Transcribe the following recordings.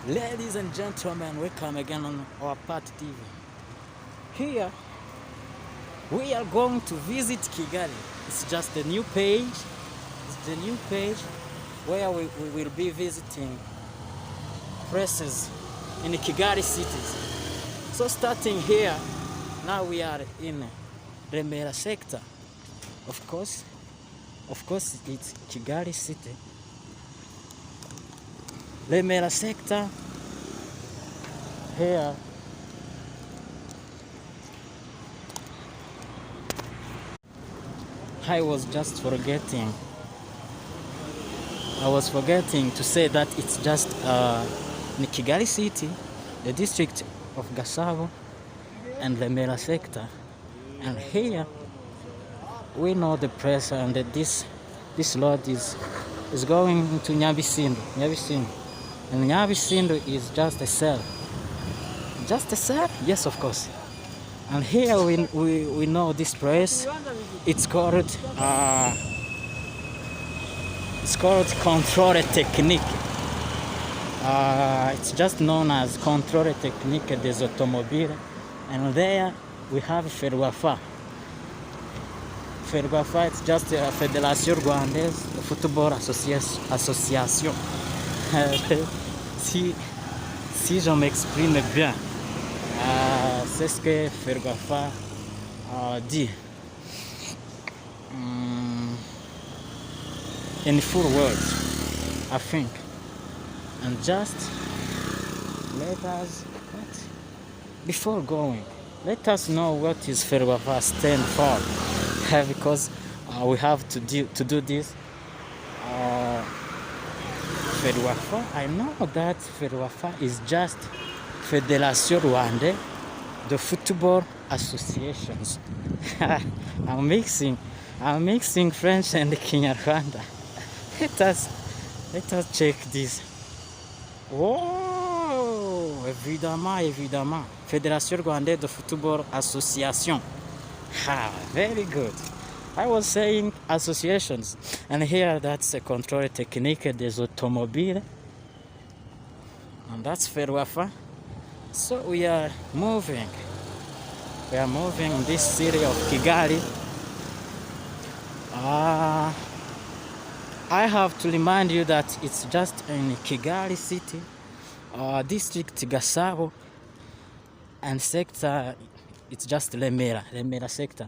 Ladies and gentlemen, welcome again on our Part TV. Here, we are going to visit Kigali. It's just a new page. It's the new page where we will be visiting places in the Kigali cities. So starting here, now we are in Remera sector. Of course, it's Kigali city. Remera sector. Here, I was forgetting to say that it's just in Kigali city, the district of Gasabo and Remera sector. And here we know the press, and that this road is going to Nyabisindu. And Nyabisindu is just a cell. Just a cell? Yes, of course. And here we know this place. It's called controle technique. It's just known as controle technique des automobiles. And there we have Ferwafa. Ferwafa, it's just a Fédération Rwandaise de Football Association. Si je m'exprime bien, c'est ce que Ferwafa dit. In full words, I think. And just before going, let us know what is Ferwafa stand for, because we have to do this. Ferwafa, I know that Ferwafa is just Fédération Rwandaise de Football Associations. I'm mixing French and Kinyarwanda. Let us check this. Oh, évidemment. Fédération Rwandaise de Football Association. Very good. I was saying associations, and here that's a control technique des automobiles, and that's Ferwafa. So we are moving in this city of Kigali. I have to remind you that it's just in Kigali city, district Gasabo, and sector, it's just Remera sector.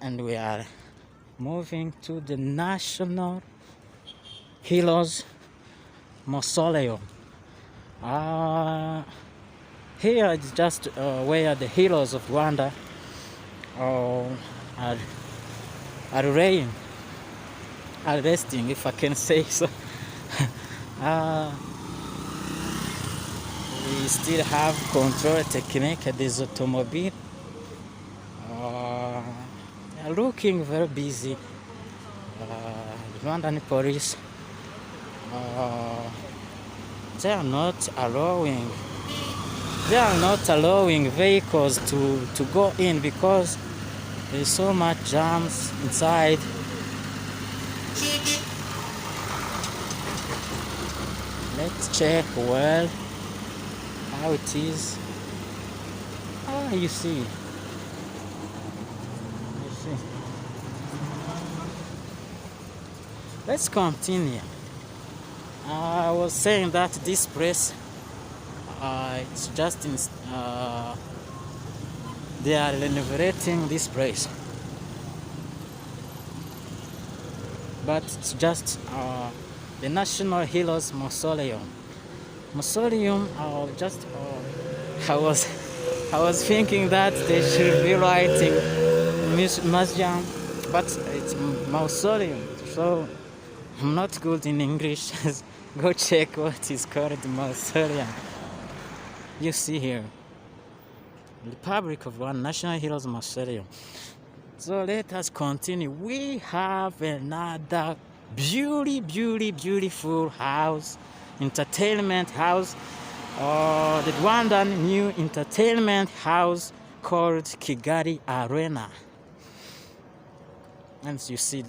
And we are moving to the National Heroes Mausoleum. Here it's just where the heroes of Rwanda are resting, if I can say so. We still have control technique des automobiles. They are looking very busy. Rwandan police, they are not allowing vehicles to go in because there is so much jams inside. Let's check well how it is. You see. Let's continue. I was saying that this place, it's just they are renovating this place, but it's just the National Heroes Mausoleum. I was thinking that they should be writing museum, but it's mausoleum. So I'm not good in English. Go check what is called mausoleum. You see here, Republic of Rwanda, National Heroes Mausoleum. So let us continue. We have another beautiful house, entertainment house, the Rwandan new entertainment house called Kigali Arena. And you see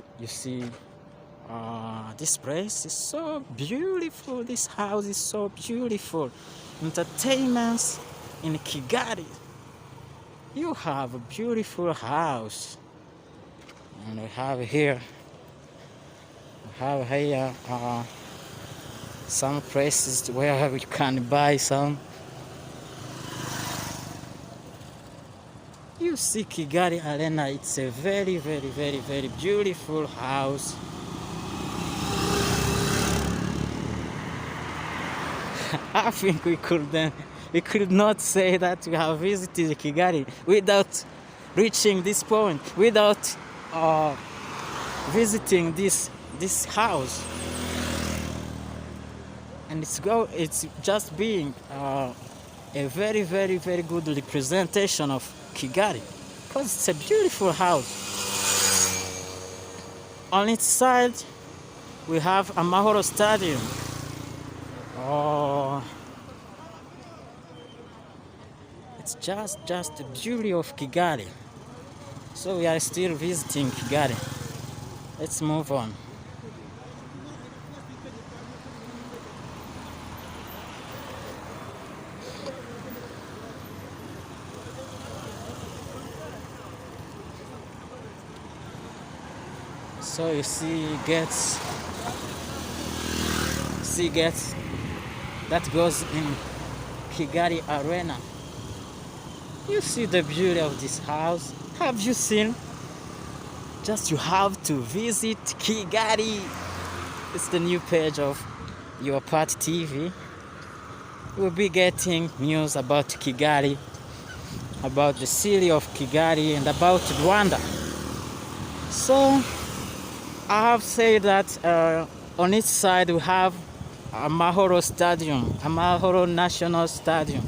This place is so beautiful. This house is so beautiful. Entertainments in Kigali. You have a beautiful house. And we have here some places where we can buy some. You see Kigali Arena, it's a very, very, very, very beautiful house. I think we could not say that we have visited Kigali without reaching this point, without visiting this house. And it's just being a very, very, very good representation of Kigali, because it's a beautiful house. On its side, we have Amahoro Stadium. It's just the beauty of Kigali. So we are still visiting Kigali. Let's move on. So you see gates that goes in Kigali Arena. You see the beauty of this house. Have you seen? Just you have to visit Kigali. It's the new page of your part TV. We'll be getting news about Kigali, about the city of Kigali, and about Rwanda. So I have said that on each side we have Amahoro Stadium, Amahoro National Stadium,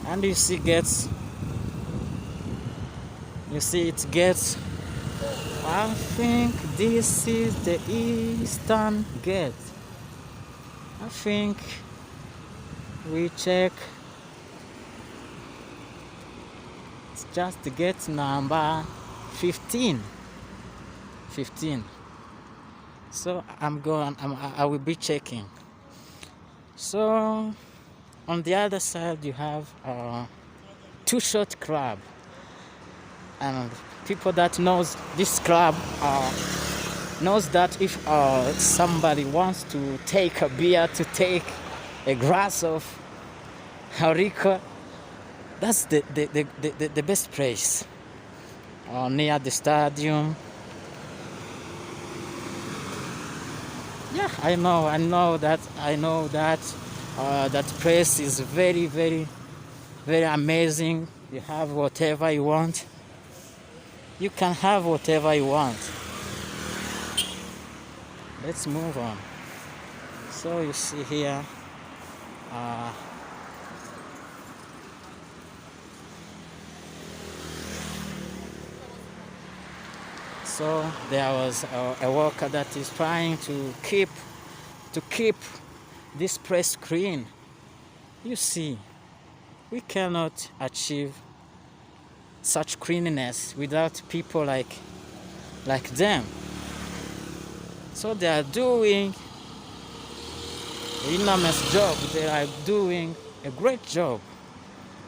and you see gates. You see it gets. I think this is the eastern gate. I think we check. It's just the gate number 15. So I will be checking. So on the other side you have Two Shot Club, and people that knows this club knows that if somebody wants to take a beer, to take a glass of harika, that's the best place near the stadium. Yeah, I know that that place is very, very, very amazing. You have whatever you want. You can have whatever you want. Let's move on. So you see here, so there was a worker that is trying to keep this place clean. You see, we cannot achieve such cleanliness without people like them. So they are doing an enormous job. They are doing a great job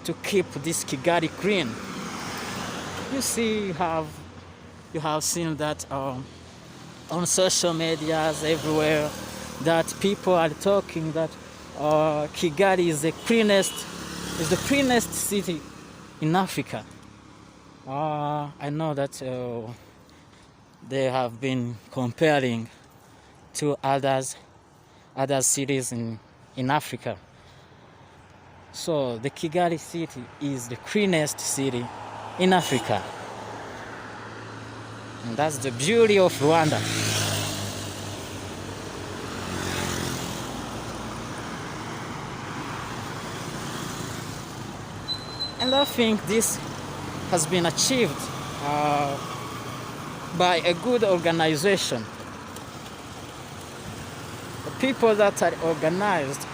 to keep this Kigali clean. You see, you have seen that on social medias everywhere, that people are talking that Kigali is the cleanest city in Africa. I know that they have been comparing to other cities in Africa. So the Kigali city is the cleanest city in Africa. And that's the beauty of Rwanda. And I think this has been achieved by a good organization. The people that are organized,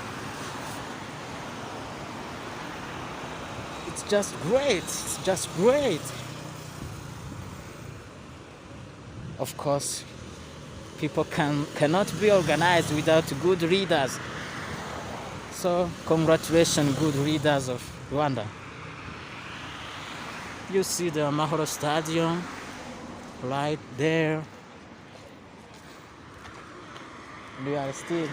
it's just great. It's just great. Of course, People cannot be organized without good leaders. So congratulations, good leaders of Rwanda. You see the Amahoro Stadium right there. We are still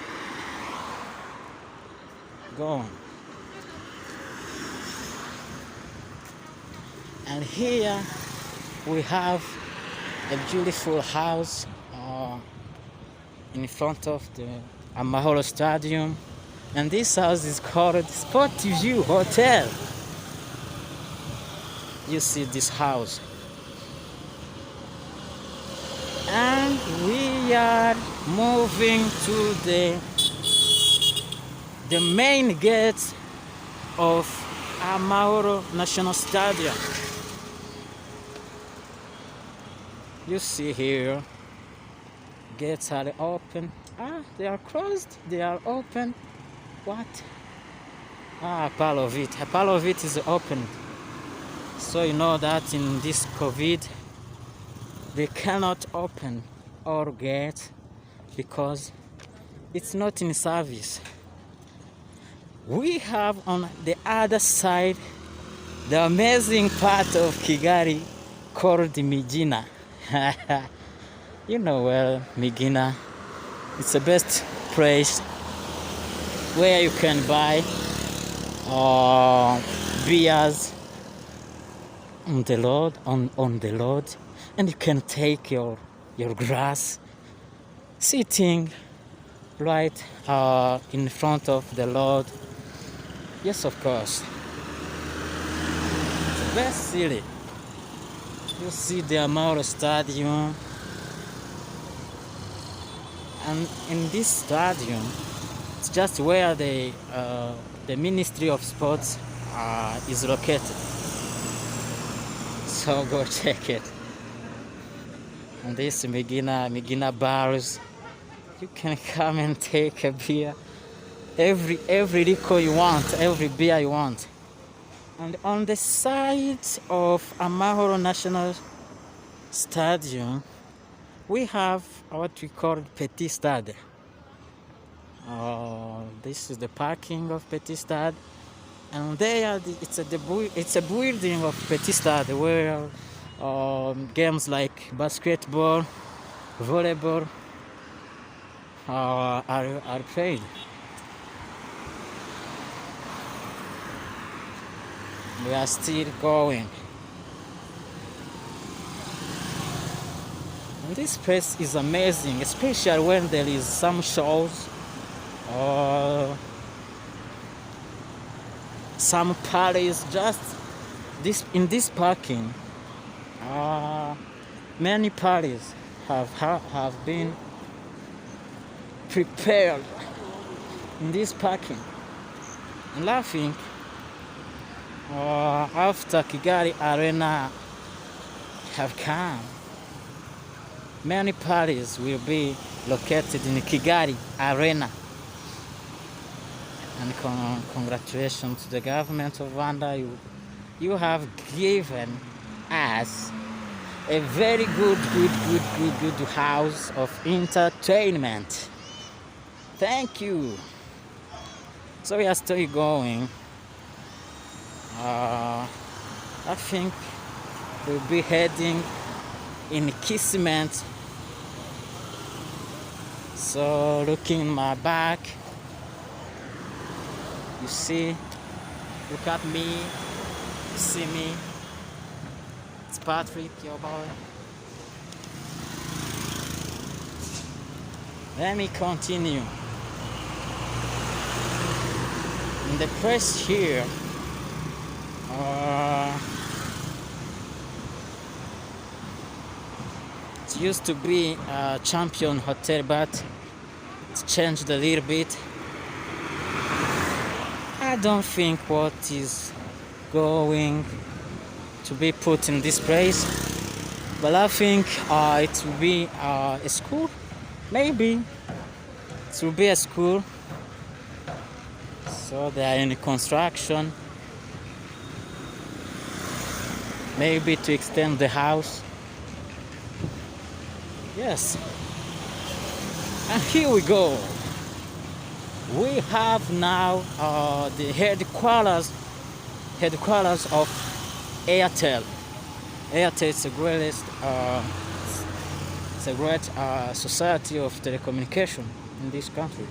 going. And here we have a beautiful house in front of the Amahoro Stadium. And this house is called Sport View Hotel. You see this house. And we are moving to the main gate of Amahoro National Stadium. You see here, gates are open. They are closed. They are open. What? Part of it is open. So you know that in this COVID, they cannot open all gates because it's not in service. We have on the other side the amazing part of Kigali called Mijyina. You know well, Mijyina. It's the best place where you can buy beers on the road, and you can take your glass sitting right in front of the road. Yes, of course. It's the best city. You see the Amahoro Stadium, and in this stadium, it's just where the Ministry of Sports is located. So go check it. And this Mijyina bars, you can come and take a beer, every liquor you want, every beer you want. And on the side of Amahoro National Stadium, we have what we call Petit Stade. This is the parking of Petit Stade, and there it's a building of Petit Stade where games like basketball, volleyball are played. We are still going. And this place is amazing, especially when there is some shows or some parties. Just in this parking, many parties have been prepared in this parking. And I think after Kigali Arena have come, many parties will be located in Kigali Arena. And congratulations to the government of Rwanda. You have given us a very good house of entertainment. Thank you. So we are still going. I think we'll be heading in Gisimenti. So looking in my back, you see, look at me, you see me. It's Patrick, your boy. Let me continue. In the press here, it used to be a Champion Hotel, but it's changed a little bit. I don't think what is going to be put in this place, but I think it will be a school. Maybe it will be a school. So they are in construction. Maybe to extend the house. Yes. And here we go. We have now the headquarters of Airtel. Airtel is the greatest, it's a great society of telecommunication in this country.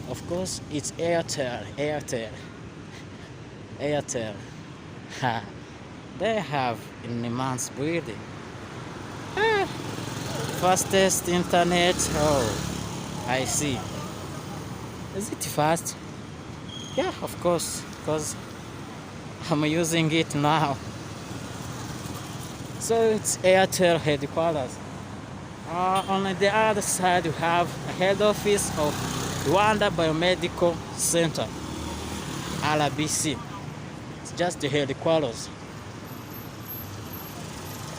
Of course, it's Airtel. Ha. They have an immense building. Ah, fastest internet. Oh, I see. Is it fast? Yeah, of course, because I'm using it now. So it's Airtel headquarters. On the other side, we have a head office of Rwanda Biomedical Center, RBC. It's just the headquarters.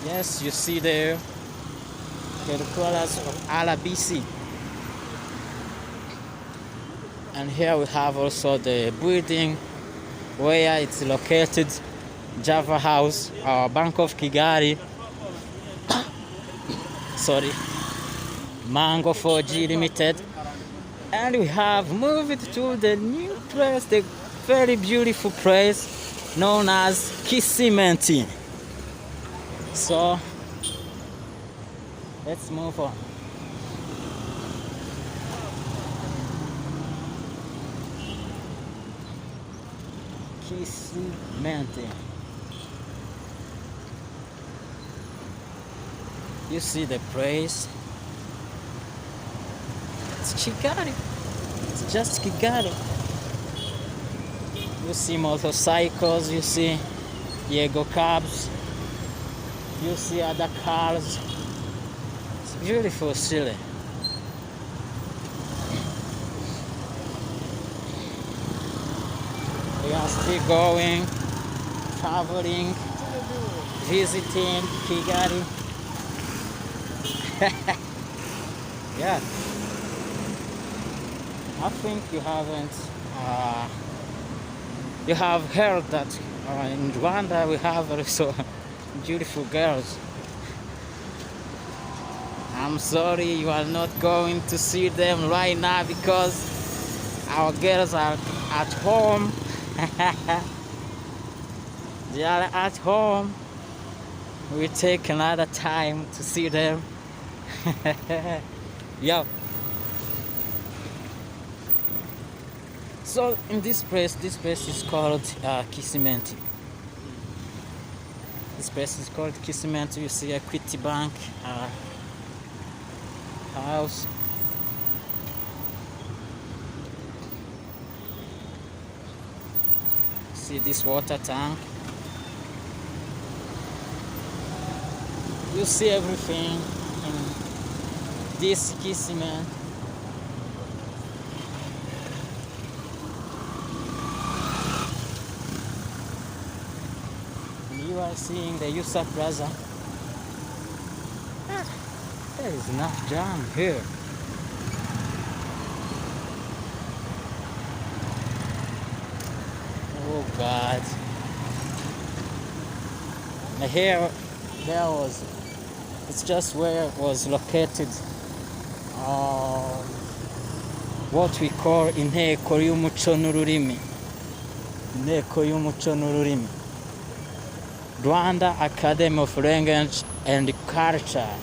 Yes, you see there, headquarters of RBC. And here we have also the building where it's located, Java House, Bank of Kigali, sorry, Mango 4G Limited. And we have moved to the new place, the very beautiful place known as Gisimenti. So let's move on. Gisimenti. You see the place. It's Kigali. It's just Kigali. You see motorcycles, you see Yego cabs, you see other cars. It's beautiful city. We are still going, traveling, visiting Kigali. Yeah. I think you haven't. You have heard that in Rwanda we have also beautiful girls. I'm sorry you are not going to see them right now because our girls are at home. They are at home. We take another time to see them. Yeah. So in this place is called Gisimenti. This place is called Gisimenti. You see Equity Bank house. See this water tank. You see everything in this Gisimenti. You are seeing the Yusa Plaza. There is enough jam here. Oh God. Here, it's just where it was located what we call inteko y'umuco n'ururimi. Inteko y'umuco n'ururimi. Rwanda Academy of Language and Culture.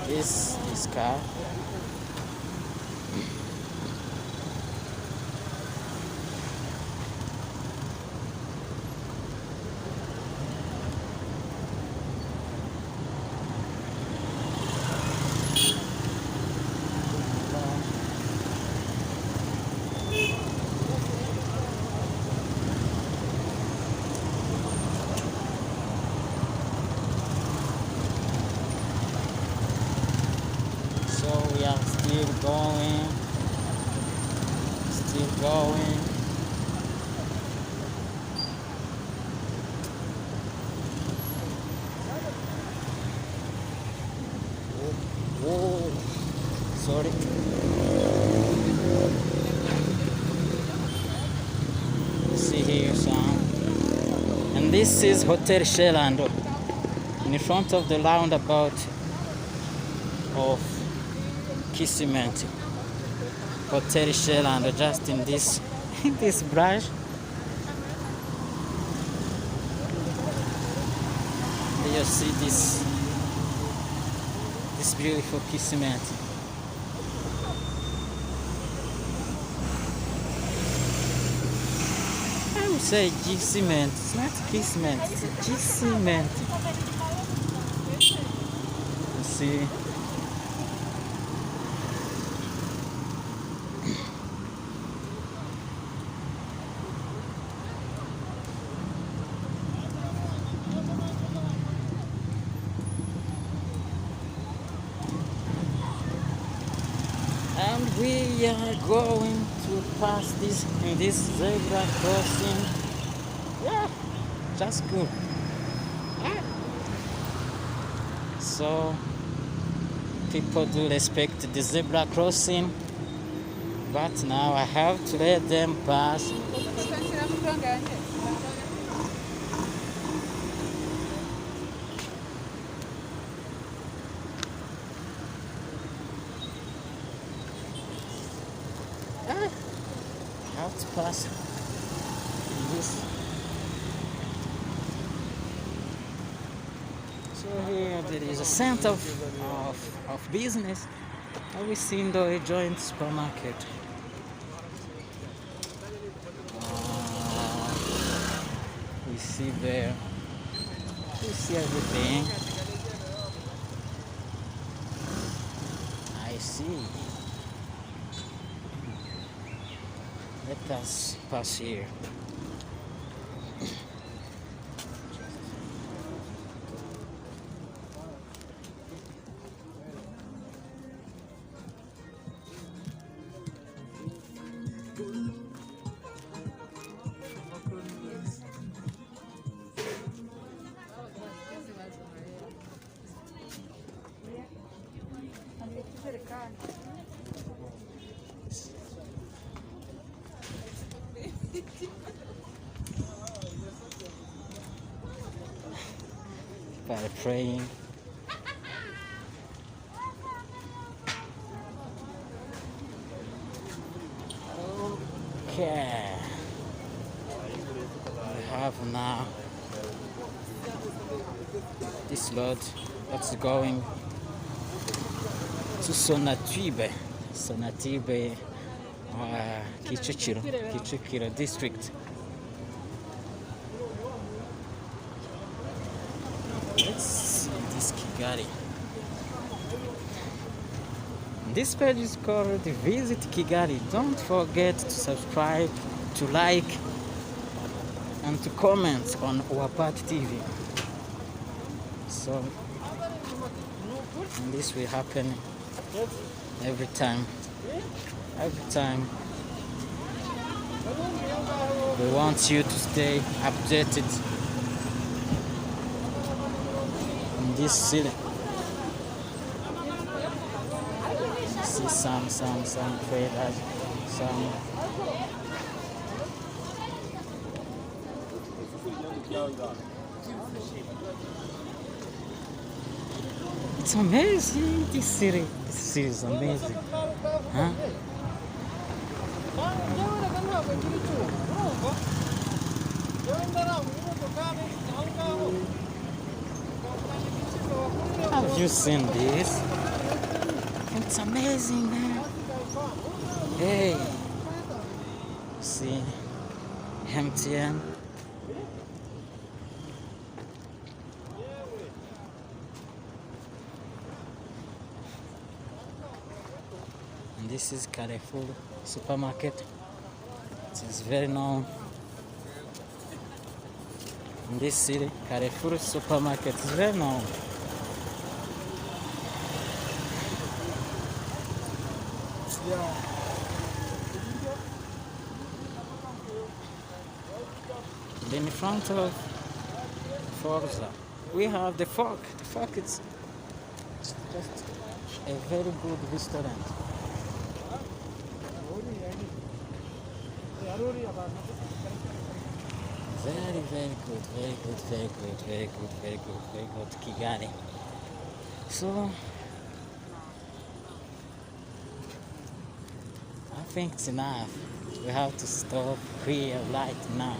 This car. We are still going. Whoa. Sorry. You see here. This is Hotel Shelando in front of the roundabout of Gisimenti. Hotel Shelando just in this in this branch. You see this beautiful Gisimenti. I would say Gisimenti. It's not Gisimenti, it's Gisimenti. You see. And we are going to pass this in this zebra crossing. Yeah, just good. Yeah. So people do respect the zebra crossing, but now I have to let them pass. Have to pass this. So here there is a center of business. And we see in the joint supermarket. We see there. We see everything. I see. Let us pass here. By praying. Okay. We have now this road that's going to Sonatibe Kicukiro district. Let's see this Kigali. This page is called Visit Kigali. Don't forget to subscribe, to like, and to comment on Wapat TV. So, and this will happen every time. Every time. We want you to stay updated in this city. See some traders, some it's amazing, this city is amazing. Huh? Have you seen this? It's amazing, man. Hey, see, MTN. And this is Carrefour supermarket. It is very known in this city. Carrefour supermarket is very known. Then in front of Forza, we have the Fork. The Fork is just a very good restaurant. Very, Very good, very good, very good, very good, very good, very good, Kigali. So I think it's enough. We have to stop here right now.